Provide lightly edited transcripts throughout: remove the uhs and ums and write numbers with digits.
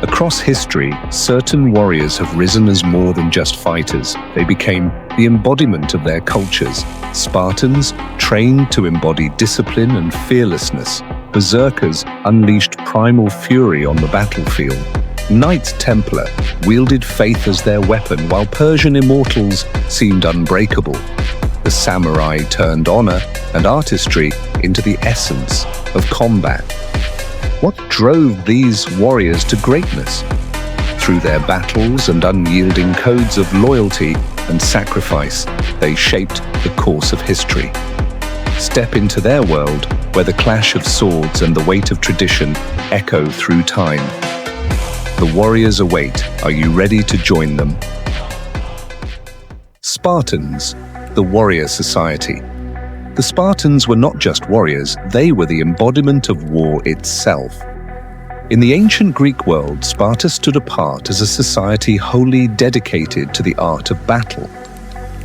Across history, certain warriors have risen as more than just fighters. They became the embodiment of their cultures. Spartans, trained to embody discipline and fearlessness. Berserkers unleashed primal fury on the battlefield. Knights Templar wielded faith as their weapon, while Persian Immortals seemed unbreakable. The samurai turned honor and artistry into the essence of combat. What drove these warriors to greatness? Through their battles and unyielding codes of loyalty and sacrifice, they shaped the course of history. Step into their world, where the clash of swords and the weight of tradition echo through time. The warriors await. Are you ready to join them? Spartans, the warrior society. The Spartans were not just warriors, they were the embodiment of war itself. In the ancient Greek world, Sparta stood apart as a society wholly dedicated to the art of battle.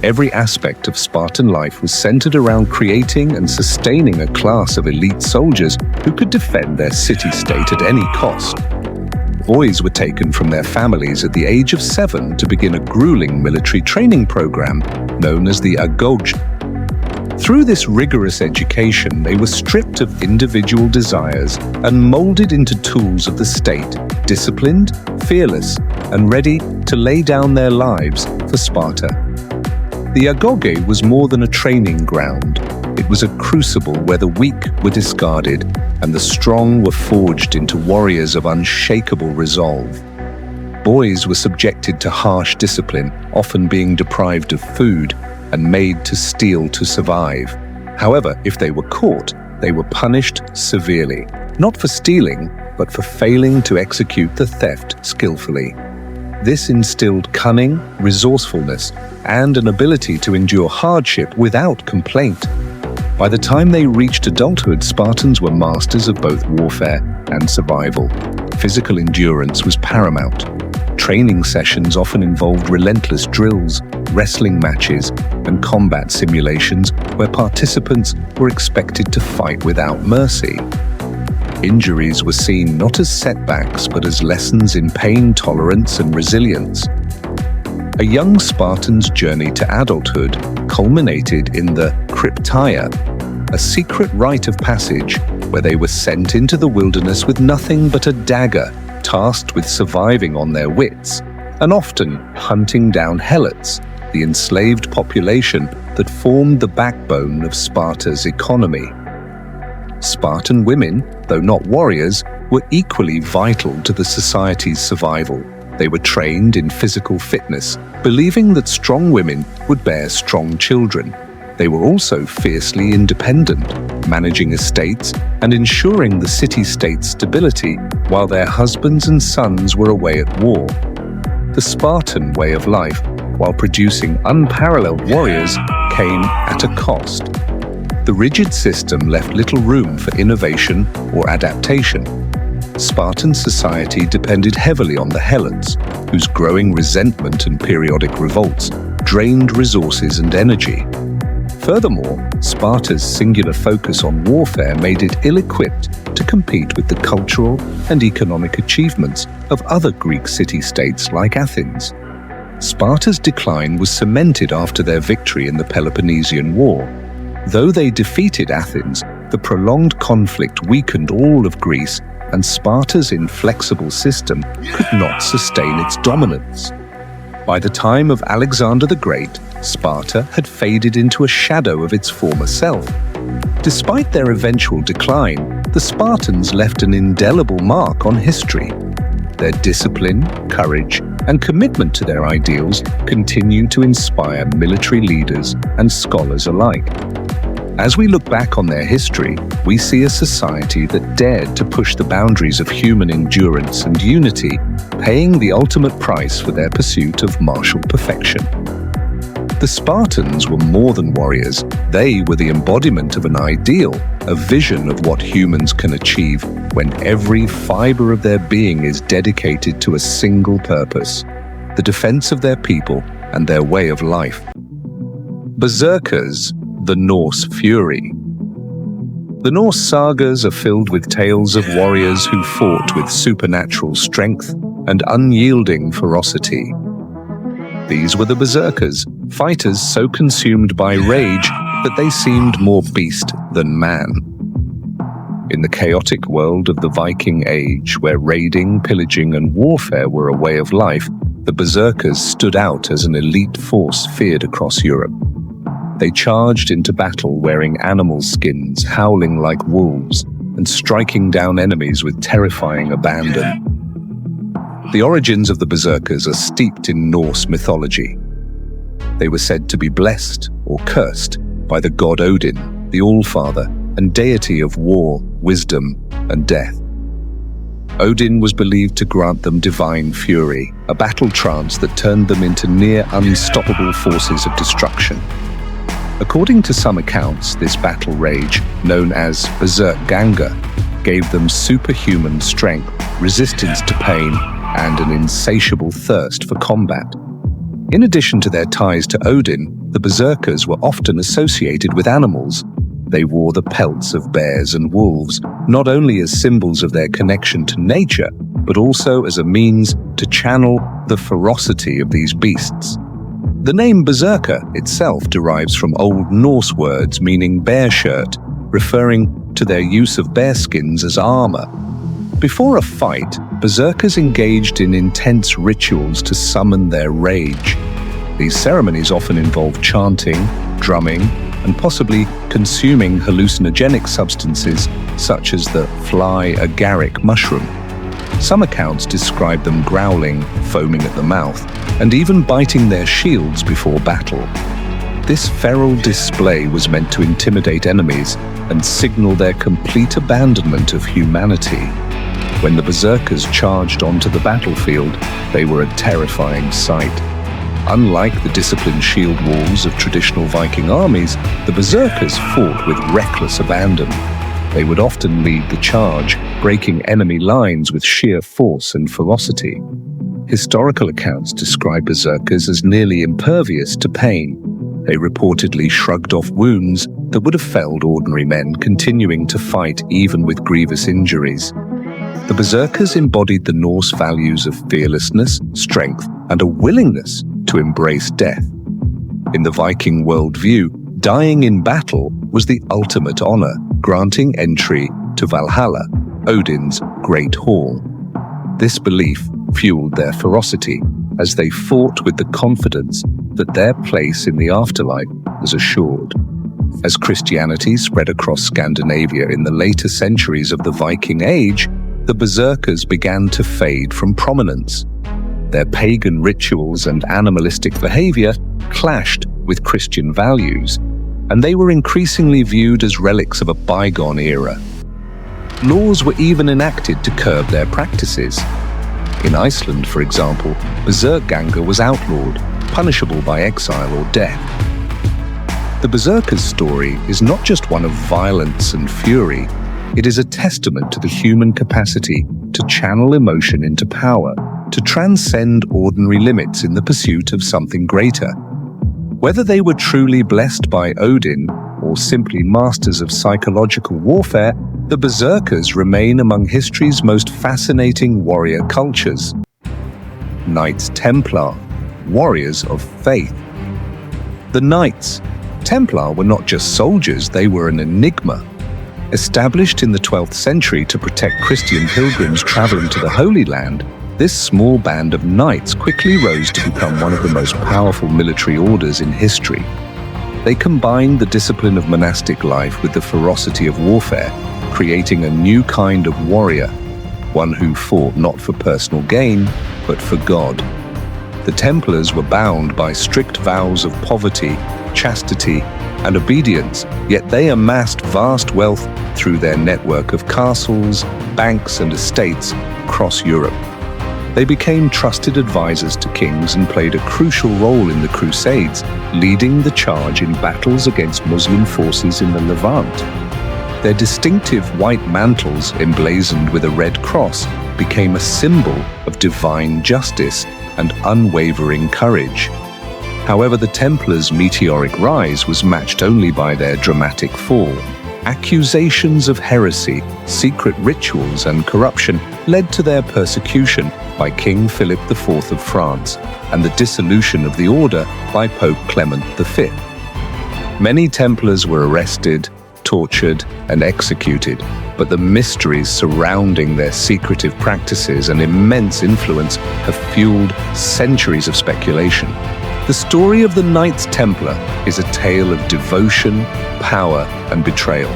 Every aspect of Spartan life was centered around creating and sustaining a class of elite soldiers who could defend their city-state at any cost. Boys were taken from their families at the age of 7 to begin a grueling military training program known as the Archaeological. Through this rigorous education, they were stripped of individual desires and molded into tools of the state, disciplined, fearless, and ready to lay down their lives for Sparta. The Archaeological was more than a training ground. It was a crucible where the weak were discarded and the strong were forged into warriors of unshakable resolve. Boys were subjected to harsh discipline, often being deprived of food and made to steal to survive. However, if they were caught, they were punished severely, not for stealing, but for failing to execute the theft skillfully. This instilled cunning, resourcefulness, and an ability to endure hardship without complaint. By the time they reached adulthood, Spartans were masters of both warfare and survival. Physical endurance was paramount. Training sessions often involved relentless drills, wrestling matches, and combat simulations where participants were expected to fight without mercy. Injuries were seen not as setbacks but as lessons in pain tolerance and resilience. A young Spartan's journey to adulthood culminated in the Cryptaia, a secret rite of passage where they were sent into the wilderness with nothing but a dagger, tasked with surviving on their wits, and often hunting down helots, the enslaved population that formed the backbone of Sparta's economy. Spartan women, though not warriors, were equally vital to the society's survival. They were trained in physical fitness, believing that strong women would bear strong children. They were also fiercely independent, managing estates and ensuring the city-state's stability while their husbands and sons were away at war. The Spartan way of life, while producing unparalleled warriors, came at a cost. The rigid system left little room for innovation or adaptation. Spartan society depended heavily on the helots, whose growing resentment and periodic revolts drained resources and energy. Furthermore, Sparta's singular focus on warfare made it ill-equipped to compete with the cultural and economic achievements of other Greek city-states like Athens. Sparta's decline was cemented after their victory in the Peloponnesian War. Though they defeated Athens, the prolonged conflict weakened all of Greece, and Sparta's inflexible system could not sustain its dominance. By the time of Alexander the Great, Sparta had faded into a shadow of its former self. Despite their eventual decline, the Spartans left an indelible mark on history. Their discipline, courage, and commitment to their ideals continued to inspire military leaders and scholars alike. As we look back on their history, we see a society that dared to push the boundaries of human endurance and unity, paying the ultimate price for their pursuit of martial perfection. The Spartans were more than warriors. They were the embodiment of an ideal, a vision of what humans can achieve when every fiber of their being is dedicated to a single purpose: the defense of their people and their way of life. Berserkers, the Norse fury. The Norse sagas are filled with tales of warriors who fought with supernatural strength and unyielding ferocity. These were the berserkers, fighters so consumed by rage that they seemed more beast than man. In the chaotic world of the Viking Age, where raiding, pillaging, and warfare were a way of life, the berserkers stood out as an elite force feared across Europe. They charged into battle wearing animal skins, howling like wolves, and striking down enemies with terrifying abandon. The origins of the berserkers are steeped in Norse mythology. They were said to be blessed or cursed by the god Odin, the Allfather, and deity of war, wisdom, and death. Odin was believed to grant them divine fury, a battle trance that turned them into near unstoppable forces of destruction. According to some accounts, this battle rage, known as Berserkganga, gave them superhuman strength, resistance to pain, and an insatiable thirst for combat. In addition to their ties to Odin, the berserkers were often associated with animals. They wore the pelts of bears and wolves, not only as symbols of their connection to nature, but also as a means to channel the ferocity of these beasts. The name berserker itself derives from Old Norse words meaning bear shirt, referring to their use of bear skins as armor. Before a fight, berserkers engaged in intense rituals to summon their rage. These ceremonies often involve chanting, drumming, and possibly consuming hallucinogenic substances such as the fly agaric mushroom. Some accounts describe them growling, foaming at the mouth, and even biting their shields before battle. This feral display was meant to intimidate enemies and signal their complete abandonment of humanity. When the berserkers charged onto the battlefield, they were a terrifying sight. Unlike the disciplined shield walls of traditional Viking armies, the berserkers fought with reckless abandon. They would often lead the charge, breaking enemy lines with sheer force and ferocity. Historical accounts describe berserkers as nearly impervious to pain. They reportedly shrugged off wounds that would have felled ordinary men, continuing to fight even with grievous injuries. The berserkers embodied the Norse values of fearlessness, strength, and a willingness to embrace death. In the Viking worldview, dying in battle was the ultimate honor, granting entry to Valhalla, Odin's Great Hall. This belief fueled their ferocity as they fought with the confidence that their place in the afterlife was assured. As Christianity spread across Scandinavia in the later centuries of the Viking Age, the berserkers began to fade from prominence. Their pagan rituals and animalistic behavior clashed with Christian values, and they were increasingly viewed as relics of a bygone era. Laws were even enacted to curb their practices. In Iceland, for example, Berserkganga was outlawed, punishable by exile or death. The berserker's story is not just one of violence and fury, it is a testament to the human capacity to channel emotion into power, to transcend ordinary limits in the pursuit of something greater. Whether they were truly blessed by Odin or simply masters of psychological warfare, the berserkers remain among history's most fascinating warrior cultures. Knights Templar, warriors of faith. The Knights Templar were not just soldiers, they were an enigma. Established in the 12th century to protect Christian pilgrims traveling to the Holy Land, this small band of knights quickly rose to become one of the most powerful military orders in history. They combined the discipline of monastic life with the ferocity of warfare, creating a new kind of warrior, one who fought not for personal gain, but for God. The Templars were bound by strict vows of poverty, chastity, and obedience, yet they amassed vast wealth through their network of castles, banks, and estates across Europe. They became trusted advisors to kings and played a crucial role in the Crusades, leading the charge in battles against Muslim forces in the Levant. Their distinctive white mantles, emblazoned with a red cross, became a symbol of divine justice and unwavering courage. However, the Templars' meteoric rise was matched only by their dramatic fall. Accusations of heresy, secret rituals, and corruption led to their persecution by King Philip IV of France and the dissolution of the order by Pope Clement V. Many Templars were arrested, tortured, and executed, but the mysteries surrounding their secretive practices and immense influence have fueled centuries of speculation. The story of the Knights Templar is a tale of devotion, power, and betrayal.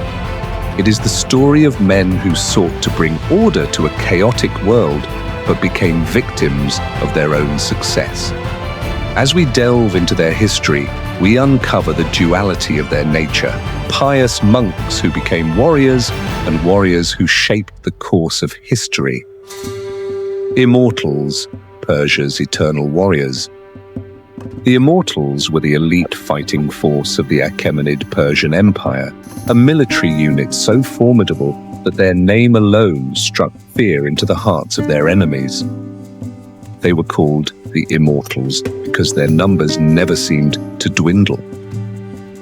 It is the story of men who sought to bring order to a chaotic world, but became victims of their own success. As we delve into their history, we uncover the duality of their nature: pious monks who became warriors and warriors who shaped the course of history. Immortals, Persia's eternal warriors. The Immortals were the elite fighting force of the Achaemenid Persian Empire, a military unit so formidable that their name alone struck fear into the hearts of their enemies. They were called the Immortals because their numbers never seemed to dwindle.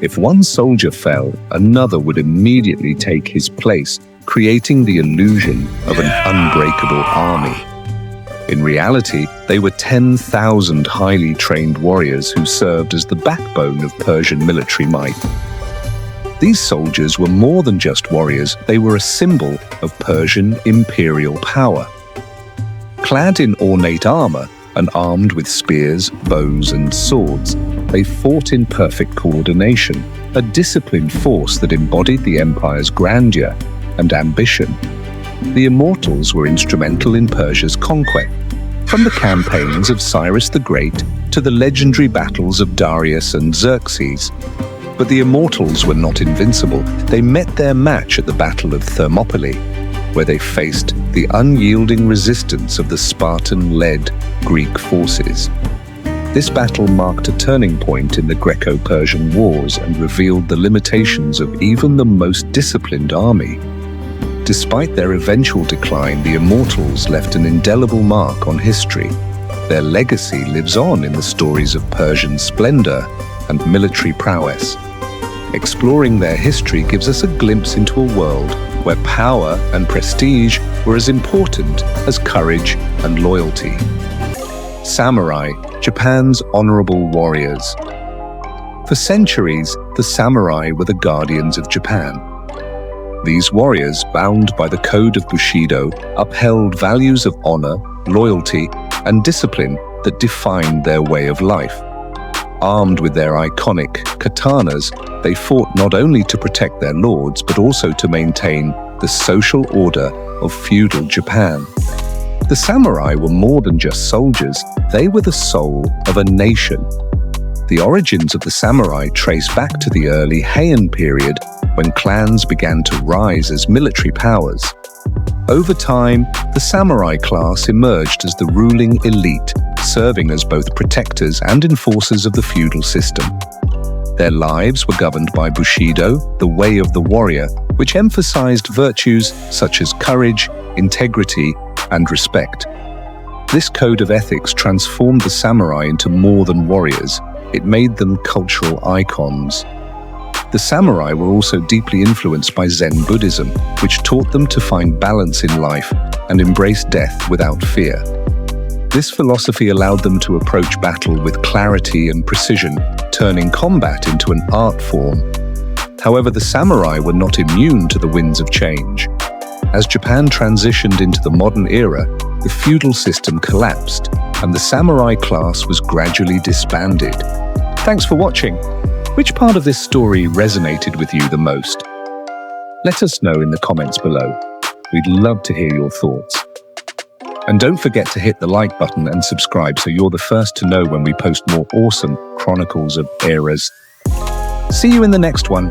If one soldier fell, another would immediately take his place, creating the illusion of an unbreakable army. In reality, they were 10,000 highly trained warriors who served as the backbone of Persian military might. These soldiers were more than just warriors, they were a symbol of Persian imperial power. Clad in ornate armor and armed with spears, bows, and swords, they fought in perfect coordination, a disciplined force that embodied the empire's grandeur and ambition. The Immortals were instrumental in Persia's conquest, from the campaigns of Cyrus the Great to the legendary battles of Darius and Xerxes. But the Immortals were not invincible. They met their match at the Battle of Thermopylae, where they faced the unyielding resistance of the Spartan-led Greek forces. This battle marked a turning point in the Greco-Persian Wars and revealed the limitations of even the most disciplined army. Despite their eventual decline, the Immortals left an indelible mark on history. Their legacy lives on in the stories of Persian splendor and military prowess. Exploring their history gives us a glimpse into a world where power and prestige were as important as courage and loyalty. Samurai, Japan's honorable warriors. For centuries, the samurai were the guardians of Japan. These warriors, bound by the code of Bushido, upheld values of honor, loyalty, and discipline that defined their way of life. Armed with their iconic katanas, they fought not only to protect their lords, but also to maintain the social order of feudal Japan. The samurai were more than just soldiers, they were the soul of a nation. The origins of the samurai trace back to the early Heian period, when clans began to rise as military powers. Over time, the samurai class emerged as the ruling elite, serving as both protectors and enforcers of the feudal system. Their lives were governed by Bushido, the way of the warrior, which emphasized virtues such as courage, integrity, and respect. This code of ethics transformed the samurai into more than warriors. It made them cultural icons. The samurai were also deeply influenced by Zen Buddhism, which taught them to find balance in life and embrace death without fear. This philosophy allowed them to approach battle with clarity and precision, turning combat into an art form. However, the samurai were not immune to the winds of change. As Japan transitioned into the modern era, the feudal system collapsed, and the samurai class was gradually disbanded. Thanks for watching. Which part of this story resonated with you the most? Let us know in the comments below. We'd love to hear your thoughts. And don't forget to hit the like button and subscribe so you're the first to know when we post more awesome Chronicles of Eras. See you in the next one.